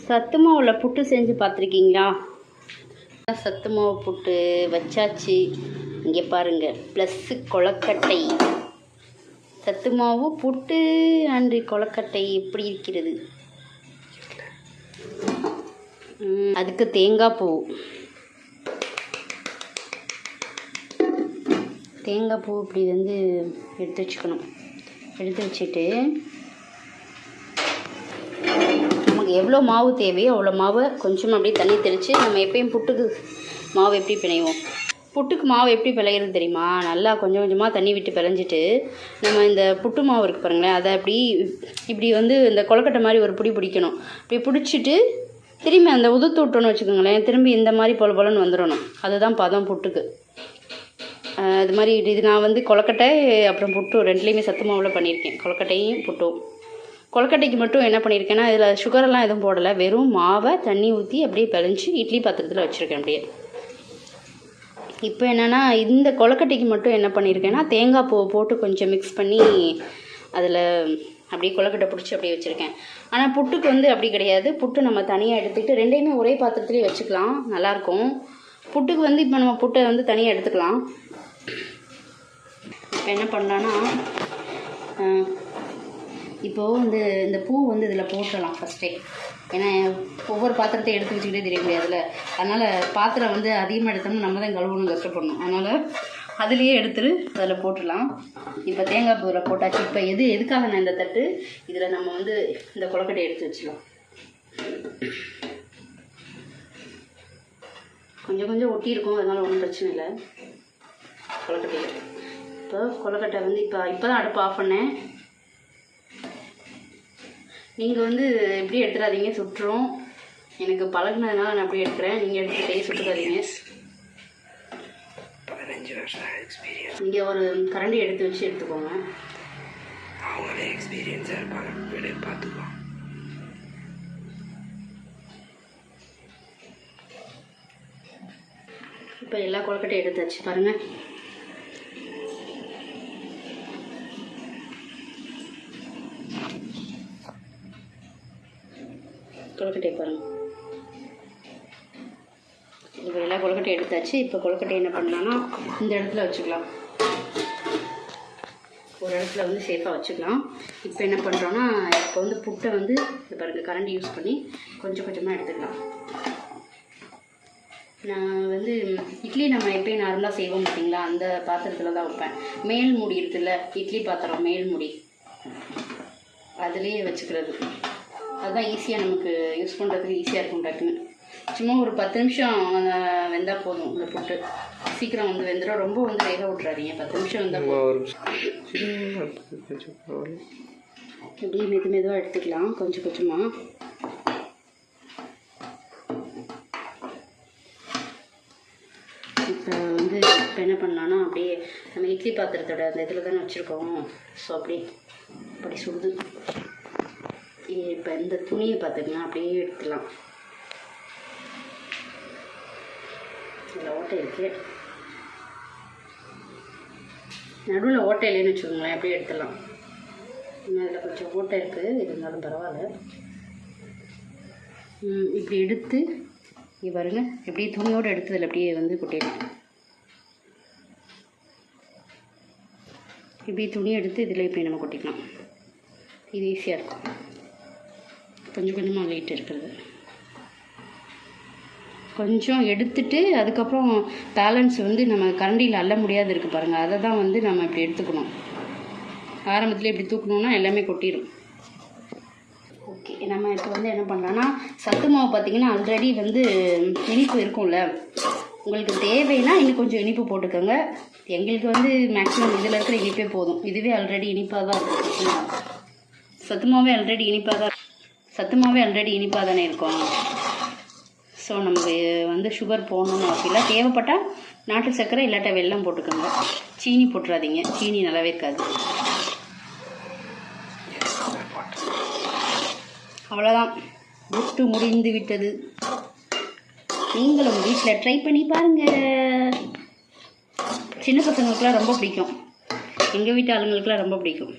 சத்து மாவில் புட்டு செஞ்சு பார்த்துருக்கீங்களா? சத்து மாவு புட்டு வச்சாச்சு. இங்கே பாருங்கள், ப்ளஸ்ஸு கொழுக்கட்டை. சத்து மாவு புட்டு அண்டு கொழுக்கட்டை எப்படி இருக்கிறது? அதுக்கு தேங்காய் பூ இப்படி வந்து எடுத்து வச்சுக்கணும். எடுத்து வச்சுட்டு நமக்கு எவ்வளோ மாவு தேவையோ அவ்வளோ மாவை கொஞ்சமாக அப்படியே தண்ணி தெளித்து, நம்ம எப்பயும் புட்டுக்கு மாவு எப்படி பிணைவோம், புட்டுக்கு மாவு எப்படி பிழைகிறது தெரியுமா? நல்லா கொஞ்சம் கொஞ்சமாக தண்ணி விட்டு பிழைஞ்சிட்டு நம்ம இந்த புட்டு மாவு இருக்குது பாருங்களேன், அதை இப்படி வந்து இந்த கொழுக்கட்டை மாதிரி ஒரு பிடிக்கணும். இப்படி பிடிச்சிட்டு திரும்பி அந்த உதுத்து விட்டோன்னு வச்சுக்கோங்களேன், திரும்பி இந்த மாதிரி பொலன்னு வந்துடணும். அதுதான் பதம் புட்டுக்கு. அது மாதிரி இது நான் வந்து கொழுக்கட்டை அப்புறம் புட்டு ரெண்டுலேயுமே சத்து மாவில் பண்ணியிருக்கேன். கொழுக்கட்டையும் புட்டும். கொழுக்கட்டைக்கு மட்டும் என்ன பண்ணியிருக்கேன்னா, இதில் சுகரெல்லாம் எதுவும் போடலை, வெறும் மாவை தண்ணி ஊற்றி அப்படியே பிழைஞ்சி இட்லி பாத்திரத்தில் வச்சுருக்கேன் அப்படியே. இப்போ என்னென்னா, இந்த கொழுக்கட்டைக்கு மட்டும் என்ன பண்ணியிருக்கேன்னா, தேங்காய் பூவை போட்டு கொஞ்சம் மிக்ஸ் பண்ணி அதில் அப்படியே கொழுக்கட்டை பிடிச்சி அப்படியே வச்சுருக்கேன். ஆனால் புட்டுக்கு வந்து அப்படி கிடையாது. புட்டு நம்ம தனியாக எடுத்துக்கிட்டு ரெண்டையுமே ஒரே பாத்திரத்துலேயே வச்சுக்கலாம், நல்லாயிருக்கும். புட்டுக்கு வந்து இப்போ நம்ம புட்டை வந்து தனியாக எடுத்துக்கலாம். இப்போ என்ன பண்ணலான்னா, இப்போது வந்து இந்த பூ வந்து இதில் போட்டுடலாம் ஃபஸ்ட்டே. ஏன்னா ஒவ்வொரு பாத்திரத்தையும் எடுத்து வச்சுக்கிட்டே தெரிய முடியாதுல்ல. அதனால் பாத்திரம் வந்து அதிகமாக எடுத்தோம்னா நம்ம தான் கழுவணும், கஷ்டப்படணும். அதனால் அதுலேயே எடுத்துட்டு அதில் போட்டுடலாம். இப்போ தேங்காய் பூவில் போட்டாச்சு. இப்போ எதுக்காக நான் இந்த தட்டு, இதில் நம்ம வந்து இந்த கொழுக்கட்டையை எடுத்து வச்சிடலாம். கொஞ்சம் கொஞ்சம் ஒட்டி இருக்கும், அதனால் ஒன்றும் பிரச்சனை இல்லை. கொழுக்கட்டையை இப்போ கொழுக்கட்டை வந்து இப்போ தான் அடுப்பு ஆஃப் பண்ணேன். நீங்கள் வந்து எப்படி எடுத்துடாதீங்க, சுட்டுரும். எனக்கு பழகினதுனால நான் அப்படியே எடுக்கிறேன். நீங்கள் எடுத்துக்கிட்டே சுட்டுக்காதீங்க. 15 வருஷம் எக்ஸ்பீரியன்ஸ். நீங்கள் ஒரு கரண்டி எடுத்து வச்சு எடுத்துக்கோங்க. அவங்களே எக்ஸ்பீரியன்ஸாக இருப்பாங்க, வீடியோ பார்த்துக்கலாம். இப்போ எல்லா கொழுக்கட்டையும் எடுத்தாச்சு பாருங்கள். கொழுக்கட்டை பாருங்கள், இப்போ எல்லா கொழுக்கட்டையும் எடுத்தாச்சு. இப்போ கொழுக்கட்டை என்ன பண்ணலான்னா, இந்த இடத்துல வச்சுக்கலாம். ஒரு இடத்துல வந்து சேஃபாக வச்சுக்கலாம். இப்போ என்ன பண்ணுறோன்னா, இப்போ வந்து புட்டை வந்து இந்த பாருங்கள் கரண்டி யூஸ் பண்ணி கொஞ்சம் கொஞ்சமாக எடுத்துக்கலாம். நான் வந்து இட்லி நம்ம எப்பயும் நார்மலாக செய்வோம் பார்த்தீங்களா, அந்த பாத்திரத்தில் தான் வைப்பேன். மேல் மூடி இருக்குல்ல, இட்லி பாத்திரம் மேல் மூடி, அதுலேயே வச்சுக்கிறது. அதுதான் ஈஸியாக நமக்கு யூஸ் பண்ணுறதுக்கு ஈஸியாக இருக்கும். டக்குன்னு சும்மா ஒரு 10 நிமிஷம் வெந்தால் போதும். இந்த புட்டு சீக்கிரம் வந்து வெந்துடும். ரொம்ப வந்து வேக விட்றாதீங்க, 10 நிமிஷம் வெந்தால் போதும். இப்படியே மெதுவாக எடுத்துக்கலாம் கொஞ்சம் கொஞ்சமாக. இப்போ என்ன பண்ணலான்னா, அப்படியே நம்ம இட்லி பாத்திரத்தோட அந்த இதில் தானே வச்சுருக்கோம். ஸோ அப்படி சுடுது. இப்போ இந்த துணியை பார்த்துக்கலாம், அப்படியே எடுத்துக்கலாம். இதில் ஓட்டை இருக்குது, நடுவில் ஓட்டை இல்லைன்னு வச்சுக்கோங்களேன், அப்படியே எடுத்துடலாம். அதில் கொஞ்சம் ஓட்டை இருக்குது, இருந்தாலும் பரவாயில்ல. இப்படி எடுத்து இங்கே பாருங்க, எப்படியே துணியோடு எடுத்து இதில் அப்படியே வந்து கொட்டிடலாம். இப்படி துணி எடுத்து இதில் இப்படி நம்ம கொட்டிக்கலாம். இது ஈஸியாக இருக்கும். கொஞ்சம் கொஞ்சமாக வெயிட் இருக்கிறது கொஞ்சம் எடுத்துட்டு, அதுக்கப்புறம் பேலன்ஸ் வந்து நம்ம கரண்டியில் அள்ள முடியாது இருக்குது பாருங்கள், அதை தான் வந்து நம்ம இப்படி எடுத்துக்கணும். ஆரம்பத்தில் இப்படி தூக்கணுன்னா எல்லாமே கொட்டிடும். ஓகே, நம்ம இப்போ வந்து என்ன பண்ணலான்னா, சத்து மாவு பார்த்திங்கன்னா ஆல்ரெடி வந்து இனிப்பு இருக்கும்ல, உங்களுக்கு தேவைன்னா இன்னும் கொஞ்சம் இனிப்பு போட்டுக்கோங்க. எங்களுக்கு வந்து மேக்ஸிமம் இதில் இருக்கிற இனிப்பே போதும். இதுவே ஆல்ரெடி இனிப்பாக தான் இருக்கும். சத்து மாவே ஆல்ரெடி இனிப்பாக தானே இருக்கும். ஸோ நமக்கு வந்து சுகர் போகணுன்னு அவசியம் இல்லை. தேவைப்பட்டால் நாட்டு சர்க்கரை இல்லாட்டா வெல்லம் போட்டுக்கோங்க. சீனி போட்டுறாதீங்க, சீனி நல்லாவே இருக்காது. அவ்வளோதான், புட்டு முடிந்து விட்டது. நீங்களும் வீட்டில் ட்ரை பண்ணி பாருங்கள். சின்ன பசங்களுக்குலாம் ரொம்ப பிடிக்கும், எங்கள் வீட்டு ஆளுங்களுக்குலாம் ரொம்ப பிடிக்கும்.